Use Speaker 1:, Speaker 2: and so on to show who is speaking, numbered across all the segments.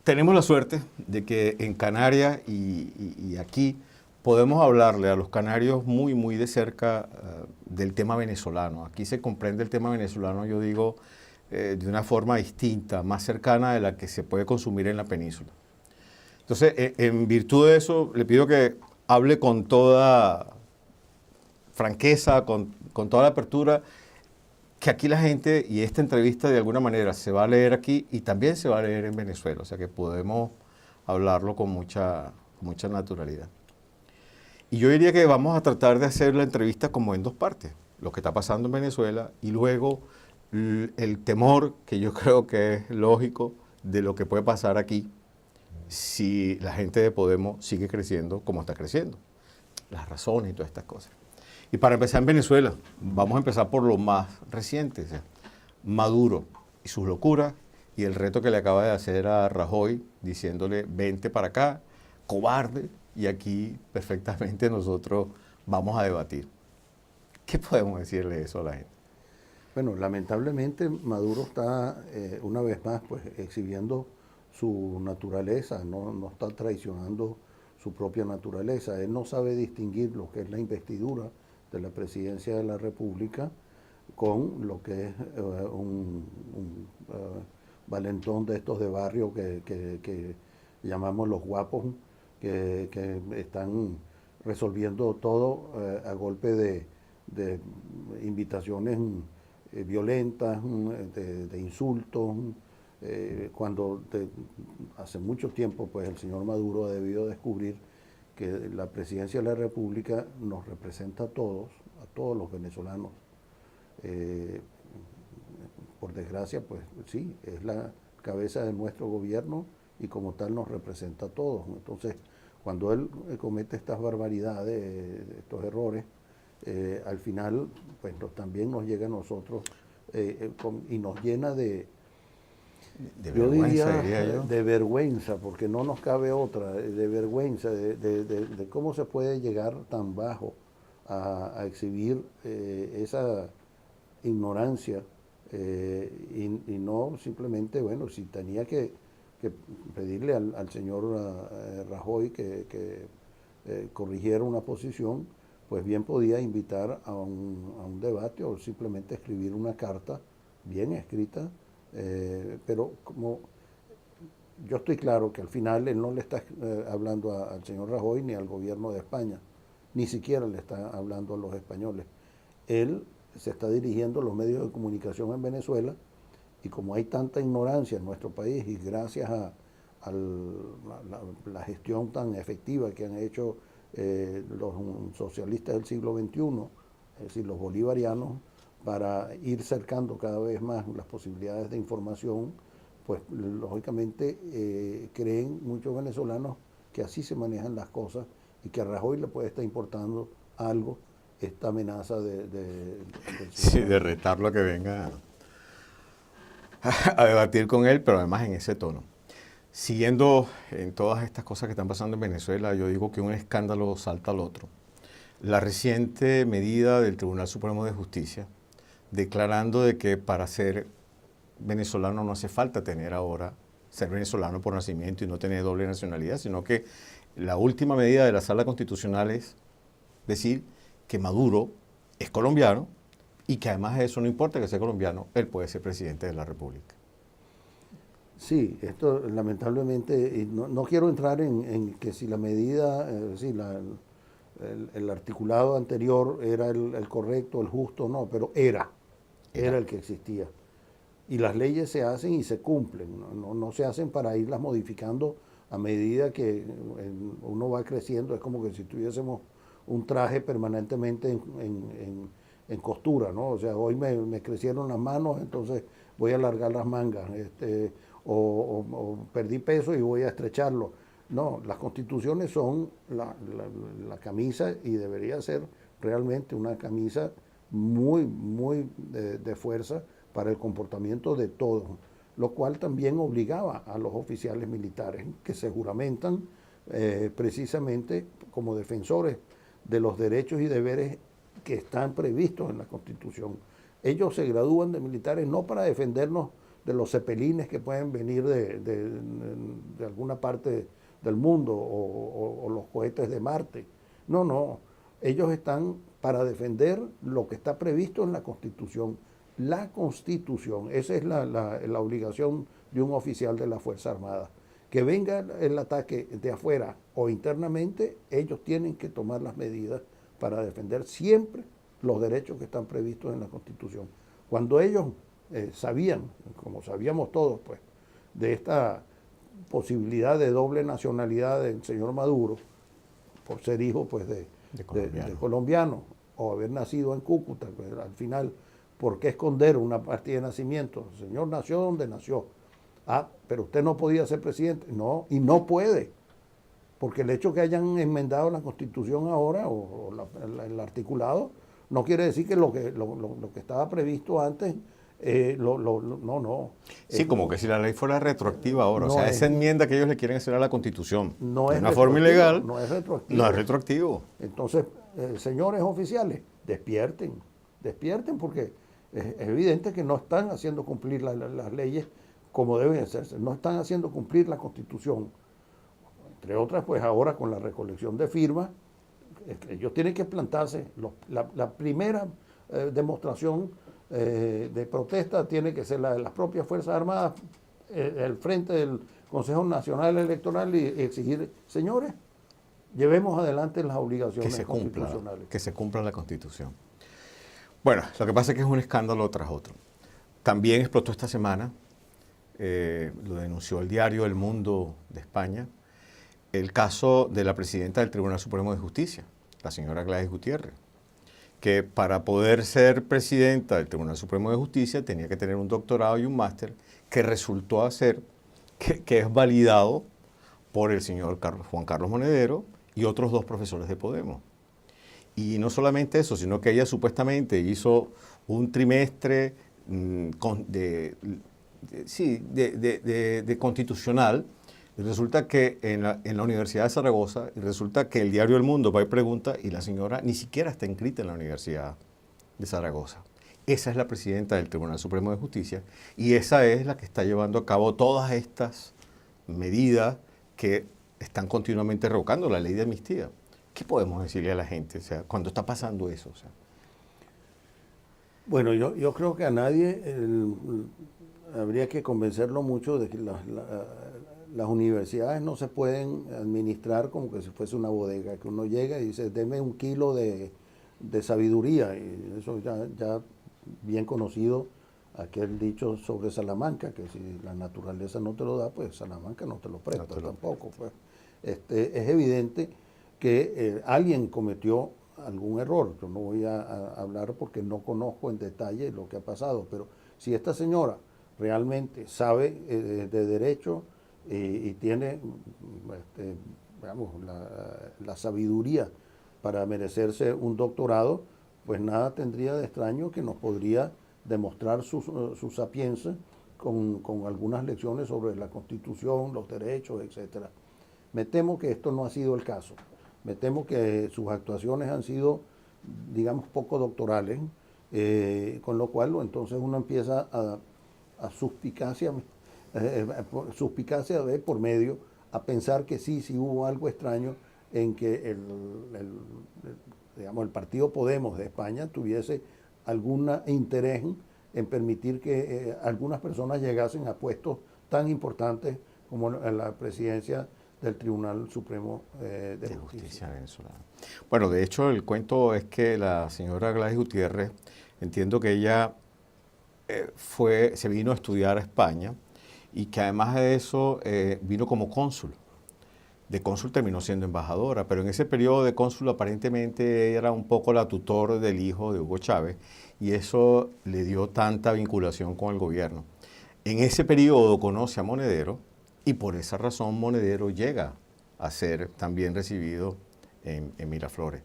Speaker 1: tenemos la suerte de que en Canarias y aquí podemos hablarle a los canarios muy, muy de cerca del tema venezolano. Aquí se comprende el tema venezolano, yo digo, de una forma distinta, más cercana de la que se puede consumir en la península. Entonces, en virtud de eso, le pido que hable con toda franqueza, con toda la apertura, que aquí la gente, y esta entrevista de alguna manera se va a leer aquí y también se va a leer en Venezuela, o sea que podemos hablarlo con mucha naturalidad. Y yo diría que vamos a tratar de hacer la entrevista como en dos partes, lo que está pasando en Venezuela y luego el temor, que yo creo que es lógico, de lo que puede pasar aquí si la gente de Podemos sigue creciendo como está creciendo, las razones y todas estas cosas. Y para empezar en Venezuela, vamos a empezar por lo más reciente, o sea, Maduro y sus locuras y el reto que le acaba de hacer a Rajoy diciéndole vente para acá, cobarde, y aquí perfectamente nosotros vamos a debatir. ¿Qué podemos decirle eso a la gente?
Speaker 2: Bueno, lamentablemente Maduro está una vez más pues exhibiendo su naturaleza, no está traicionando su propia naturaleza. Él no sabe distinguir lo que es la investidura de la presidencia de la República con lo que es un valentón de estos de barrio que llamamos los guapos, que están resolviendo todo a golpe de invitaciones violentas, de insultos, cuando hace mucho tiempo pues el señor Maduro ha debido descubrir que la presidencia de la República nos representa a todos los venezolanos. Por desgracia, pues sí, es la cabeza de nuestro gobierno y como tal nos representa a todos. Entonces, cuando él comete estas barbaridades, estos errores, al final pues también nos llega a nosotros y nos llena de
Speaker 1: vergüenza, diría yo.
Speaker 2: De vergüenza, porque no nos cabe otra, de vergüenza, de cómo se puede llegar tan bajo a exhibir esa ignorancia y no simplemente, bueno, si tenía que pedirle al señor Rajoy que corrigiera una posición, pues bien podía invitar a un debate o simplemente escribir una carta bien escrita, pero como yo estoy claro que al final él no le está hablando al señor Rajoy ni al gobierno de España, ni siquiera le está hablando a los españoles. Él se está dirigiendo a los medios de comunicación en Venezuela y como hay tanta ignorancia en nuestro país y gracias a la gestión tan efectiva que han hecho los socialistas del siglo XXI, es decir, los bolivarianos, para ir cercando cada vez más las posibilidades de información, pues lógicamente creen muchos venezolanos que así se manejan las cosas y que a Rajoy le puede estar importando algo esta amenaza del
Speaker 1: Sí, de retarlo a que venga a debatir con él, pero además en ese tono. Siguiendo en todas estas cosas que están pasando en Venezuela, yo digo que un escándalo salta al otro. La reciente medida del Tribunal Supremo de Justicia, declarando de que para ser venezolano no hace falta tener ahora, ser venezolano por nacimiento y no tener doble nacionalidad, sino que la última medida de la Sala Constitucional es decir que Maduro es colombiano y que además de eso no importa que sea colombiano, él puede ser presidente de la República.
Speaker 2: Sí, esto lamentablemente, y no quiero entrar en que si la medida, el articulado anterior era el correcto, el justo, no, pero era el que existía. Y las leyes se hacen y se cumplen, no se hacen para irlas modificando a medida que uno va creciendo. Es como que si tuviésemos un traje permanentemente en costura, ¿no? O sea, hoy me crecieron las manos, entonces voy a alargar las mangas, o perdí peso y voy a estrecharlo. No, las constituciones son la camisa y debería ser realmente una camisa muy de fuerza para el comportamiento de todos, lo cual también obligaba a los oficiales militares que se juramentan precisamente como defensores de los derechos y deberes que están previstos en la Constitución. Ellos se gradúan de militares no para defendernos de los cepelines que pueden venir de alguna parte del mundo o los cohetes de Marte. No, no, ellos están para defender lo que está previsto en la Constitución. La Constitución, esa es la obligación de un oficial de la Fuerza Armada. Que venga el ataque de afuera o internamente, ellos tienen que tomar las medidas para defender siempre los derechos que están previstos en la Constitución. Cuando ellos sabían, como sabíamos todos, pues, de esta posibilidad de doble nacionalidad del señor Maduro, por ser hijo pues, de colombiano, o haber nacido en Cúcuta, pues, al final, ¿por qué esconder una partida de nacimiento? El señor nació donde nació. Ah, pero usted no podía ser presidente. No, y no puede. Porque el hecho que hayan enmendado la Constitución ahora, o el articulado, no quiere decir que lo que estaba previsto antes, no.
Speaker 1: Sí, como que si la ley fuera retroactiva ahora.
Speaker 2: No,
Speaker 1: o sea, esa enmienda que ellos le quieren hacer a la Constitución
Speaker 2: no
Speaker 1: de
Speaker 2: es
Speaker 1: una forma ilegal,
Speaker 2: no es retroactivo.
Speaker 1: no es retroactivo.
Speaker 2: Entonces, señores oficiales, despierten porque es evidente que no están haciendo cumplir las leyes como deben hacerse, no están haciendo cumplir la Constitución. Entre otras, pues ahora con la recolección de firmas, ellos tienen que plantarse. La primera demostración de protesta tiene que ser la de las propias Fuerzas Armadas, el frente del Consejo Nacional Electoral y exigir, señores, llevemos adelante las obligaciones constitucionales.
Speaker 1: Que se cumpla la Constitución. Bueno, lo que pasa es que es un escándalo tras otro. También explotó esta semana, lo denunció el diario El Mundo de España, el caso de la presidenta del Tribunal Supremo de Justicia, la señora Gladys Gutiérrez, que para poder ser presidenta del Tribunal Supremo de Justicia tenía que tener un doctorado y un máster que resultó ser, que es validado por el señor Juan Carlos Monedero y otros 2 profesores de Podemos. Y no solamente eso, sino que ella supuestamente hizo un trimestre de constitucional. Y resulta que en la Universidad de Zaragoza, y resulta que el diario El Mundo va y pregunta, y la señora ni siquiera está inscrita en la Universidad de Zaragoza. Esa es la presidenta del Tribunal Supremo de Justicia, y esa es la que está llevando a cabo todas estas medidas que están continuamente revocando la ley de amnistía. ¿Qué podemos decirle a la gente, o sea, cuando está pasando eso? O sea?
Speaker 2: Bueno, yo creo que a nadie habría que convencerlo mucho de que las universidades no se pueden administrar como que si fuese una bodega, que uno llega y dice, deme 1 kilo de sabiduría, y eso ya bien conocido, aquel dicho sobre Salamanca, que si la naturaleza no te lo da, pues Salamanca no te lo presta tampoco. Pues. Es evidente que alguien cometió algún error. Yo no voy a hablar porque no conozco en detalle lo que ha pasado, pero si esta señora realmente sabe de derecho y tiene la sabiduría para merecerse un doctorado, pues nada tendría de extraño que nos podría demostrar su sapiencia con algunas lecciones sobre la Constitución, los derechos, etc. Me temo que esto no ha sido el caso. Me temo que sus actuaciones han sido, digamos, poco doctorales, con lo cual entonces uno empieza a suspicacia de por medio, a pensar que sí hubo algo extraño en que el Partido Podemos de España tuviese algún interés en permitir que algunas personas llegasen a puestos tan importantes como la presidencia del Tribunal Supremo de Justicia
Speaker 1: venezolana. Bueno, de hecho, el cuento es que la señora Gladys Gutiérrez, entiendo que ella se vino a estudiar a España y que además de eso vino como cónsul. De cónsul terminó siendo embajadora, pero en ese periodo de cónsul aparentemente era un poco la tutor del hijo de Hugo Chávez y eso le dio tanta vinculación con el gobierno. En ese periodo conoce a Monedero y por esa razón Monedero llega a ser también recibido en Miraflores.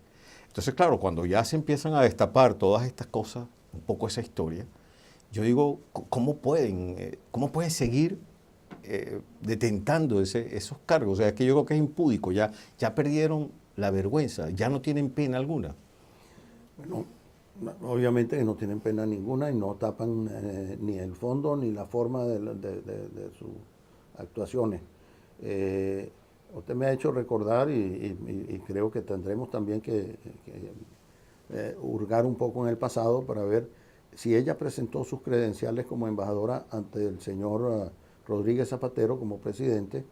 Speaker 1: Entonces, claro, cuando ya se empiezan a destapar todas estas cosas, un poco esa historia, yo digo, ¿cómo pueden seguir detentando esos cargos? O sea, es que yo creo que es impúdico, ya perdieron la vergüenza, ya no tienen pena alguna.
Speaker 2: Bueno, Obviamente que no tienen pena ninguna y no tapan ni el fondo ni la forma de sus actuaciones. Usted me ha hecho recordar y creo que tendremos también que hurgar un poco en el pasado para ver si ella presentó sus credenciales como embajadora ante el señor Rodríguez Zapatero como presidente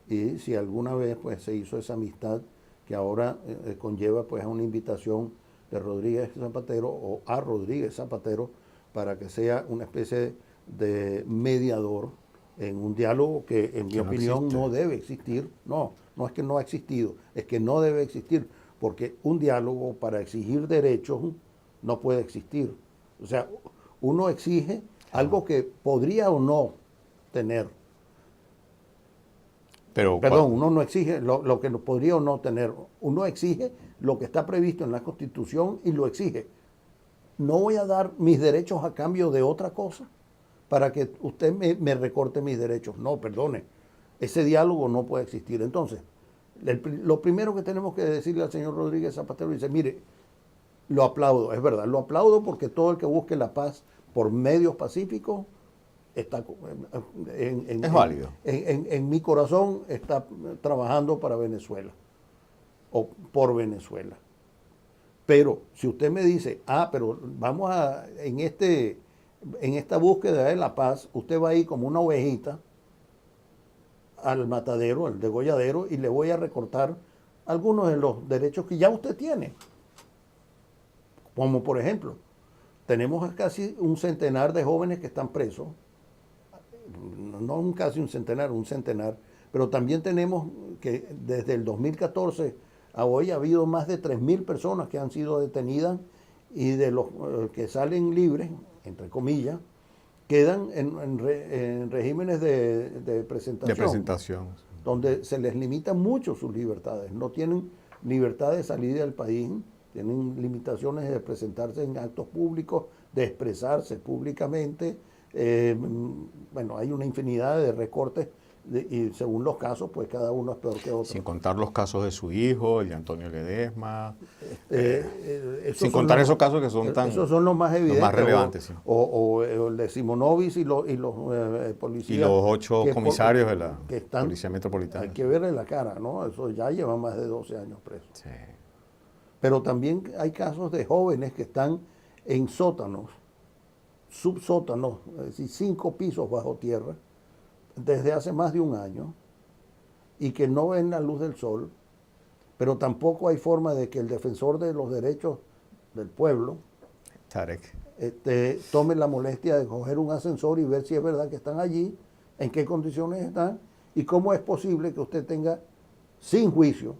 Speaker 2: y si alguna vez pues se hizo esa amistad que ahora conlleva pues a una invitación de Rodríguez Zapatero o a Rodríguez Zapatero para que sea una especie de mediador en un diálogo que en mi opinión no debe existir. No, no es que no ha existido, es que no debe existir, porque un diálogo para exigir derechos no puede existir. O sea, uno exige algo que podría o no tener. Perdón, uno no exige lo que podría o no tener. Uno exige lo que está previsto en la Constitución y lo exige. No voy a dar mis derechos a cambio de otra cosa para que usted me recorte mis derechos. No, perdone. Ese diálogo no puede existir. Entonces, lo primero que tenemos que decirle al señor Rodríguez Zapatero dice, mire, lo aplaudo, es verdad, lo aplaudo porque todo el que busque la paz por medios pacíficos está
Speaker 1: es válido.
Speaker 2: En mi corazón está trabajando para Venezuela o por Venezuela. Pero si usted me dice, pero vamos en esta búsqueda de la paz, usted va a ir como una ovejita al matadero, al degolladero, y le voy a recortar algunos de los derechos que ya usted tiene. Como por ejemplo, tenemos casi un centenar de jóvenes que están presos, no casi un centenar, pero también tenemos que desde el 2014 a hoy ha habido más de 3.000 personas que han sido detenidas y de los que salen libres, entre comillas, quedan en regímenes de presentación, donde se les limitan mucho sus libertades. No tienen libertad de salir del país, tienen limitaciones de presentarse en actos públicos, de expresarse públicamente. Bueno, hay una infinidad de recortes y según los casos, pues cada uno es peor que otro.
Speaker 1: Sin contar los casos de su hijo, el de Antonio Ledesma. Sin contar esos casos que son tan...
Speaker 2: Esos son los más evidentes.
Speaker 1: Los más relevantes, sí.
Speaker 2: O el de Simonovic y los policías.
Speaker 1: Y los 8 comisarios de la Policía Metropolitana.
Speaker 2: Hay que verle la cara, ¿no? Eso ya lleva más de 12 años presos.
Speaker 1: Sí.
Speaker 2: Pero también hay casos de jóvenes que están en sótanos, subsótanos, es decir, 5 pisos bajo tierra, desde hace más de un año, y que no ven la luz del sol, pero tampoco hay forma de que el defensor de los derechos del pueblo,
Speaker 1: Tarek,
Speaker 2: tome la molestia de coger un ascensor y ver si es verdad que están allí, en qué condiciones están, y cómo es posible que usted tenga sin juicio,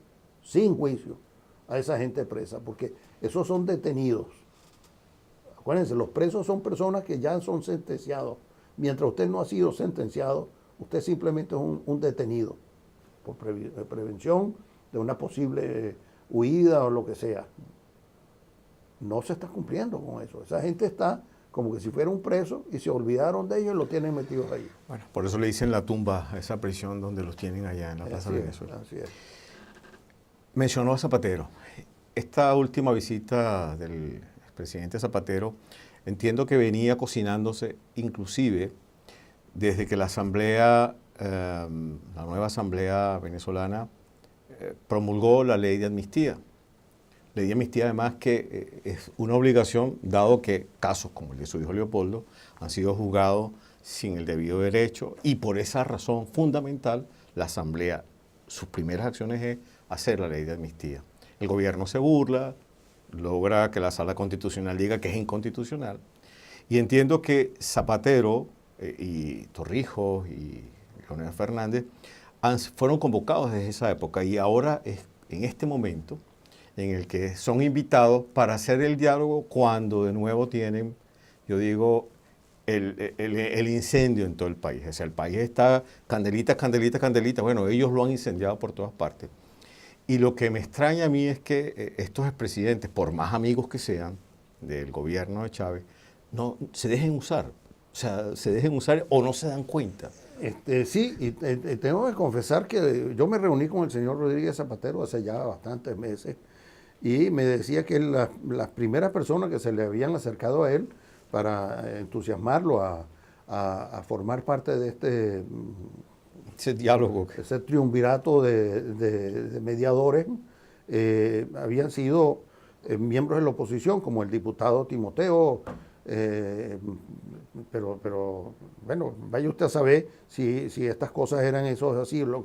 Speaker 2: a esa gente presa, porque esos son detenidos. Acuérdense, los presos son personas que ya son sentenciados. Mientras usted no ha sido sentenciado, usted simplemente es un detenido por prevención de una posible huida o lo que sea. No se está cumpliendo con eso. Esa gente está como que si fuera un preso y se olvidaron de ellos y lo tienen metidos ahí.
Speaker 1: Bueno, por eso le dicen la tumba a esa prisión donde los tienen allá en la Plaza de Venezuela.
Speaker 2: Así es.
Speaker 1: Mencionó a Zapatero. Esta última visita del presidente Zapatero, entiendo que venía cocinándose inclusive desde que la asamblea, la nueva asamblea venezolana, promulgó la ley de amnistía. Ley de amnistía además que es una obligación, dado que casos como el de su hijo Leopoldo han sido juzgados sin el debido derecho y por esa razón fundamental la asamblea, sus primeras acciones es hacer la ley de amnistía. El gobierno se burla, logra que la Sala Constitucional diga que es inconstitucional. Y entiendo que Zapatero y Torrijos y Leonel Fernández fueron convocados desde esa época y ahora es en este momento en el que son invitados para hacer el diálogo cuando de nuevo tienen, yo digo, el incendio en todo el país. O sea, el país está candelita, candelita, candelita. Bueno, ellos lo han incendiado por todas partes. Y lo que me extraña a mí es que estos expresidentes, por más amigos que sean del gobierno de Chávez, no se dejen usar. O sea, se dejen usar o no se dan cuenta.
Speaker 2: Sí, y tengo que confesar que yo me reuní con el señor Rodríguez Zapatero hace ya bastantes meses y me decía que las primeras personas que se le habían acercado a él para entusiasmarlo a formar parte de
Speaker 1: ese diálogo.
Speaker 2: ese triunvirato de mediadores, habían sido miembros de la oposición, como el diputado Timoteo, pero bueno, vaya usted a saber si estas cosas eran eso así. Lo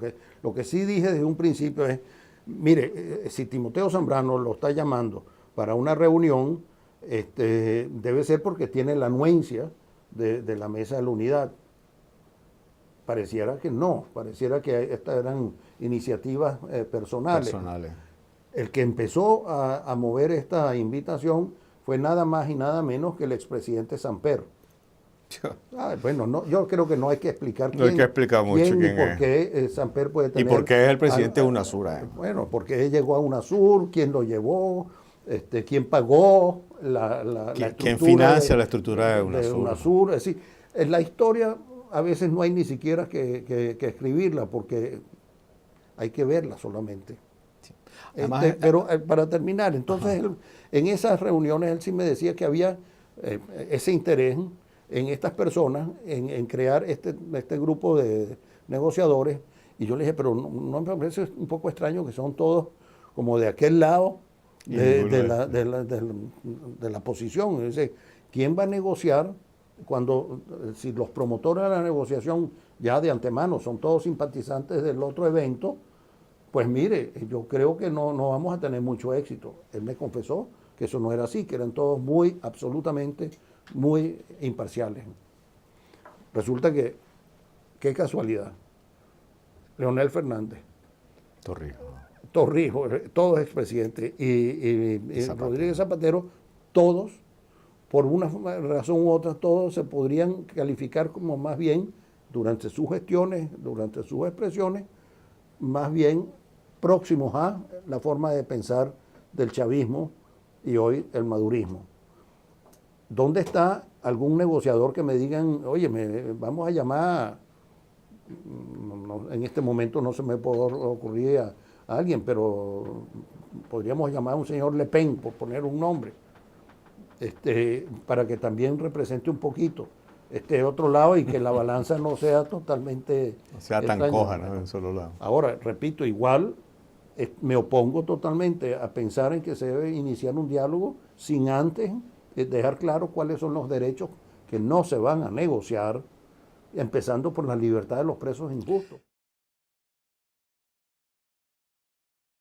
Speaker 2: que sí dije desde un principio es, mire, si Timoteo Zambrano lo está llamando para una reunión, debe ser porque tiene la anuencia de la mesa de la unidad. Pareciera que no, pareciera que estas eran iniciativas personales. El que empezó a mover esta invitación fue nada más y nada menos que el expresidente Samper. Bueno, no, yo creo que no hay que explicar quién,
Speaker 1: no hay que explicar mucho quién
Speaker 2: y por qué Samper puede tener...
Speaker 1: Y por qué es el presidente de UNASUR.
Speaker 2: Bueno, porque él llegó a UNASUR, quién lo llevó, quién pagó la estructura.
Speaker 1: ¿Quién financia la estructura de UNASUR?
Speaker 2: Es decir, en la historia a veces no hay ni siquiera que escribirla, porque hay que verla solamente. Sí. Además, pero para terminar, entonces en esas reuniones él sí me decía que había ese interés en estas personas, en crear este grupo de negociadores, y yo le dije, pero no me parece un poco extraño que son todos como de aquel lado de la posición. Dice, ¿quién va a negociar cuando, si los promotores de la negociación ya de antemano son todos simpatizantes del otro evento? Pues mire, yo creo que no vamos a tener mucho éxito. Él me confesó que eso no era así, que eran todos absolutamente muy imparciales. Resulta que, qué casualidad, Leonel Fernández, Torrijos, todos expresidentes, y Rodríguez Zapatero, todos, por una razón u otra, todos se podrían calificar como más bien, durante sus gestiones, durante sus expresiones, más bien próximos a la forma de pensar del chavismo y hoy el madurismo. ¿Dónde está algún negociador que me digan, oye, vamos a llamar, en este momento no se me puede ocurrir a alguien, pero podríamos llamar a un señor Le Pen, por poner un nombre, para que también represente un poquito este otro lado y que la balanza no sea totalmente...
Speaker 1: No sea tan coja, ¿no? De un solo lado.
Speaker 2: Ahora, repito, igual me opongo totalmente a pensar en que se debe iniciar un diálogo sin antes dejar claro cuáles son los derechos que no se van a negociar, empezando por la libertad de los presos injustos.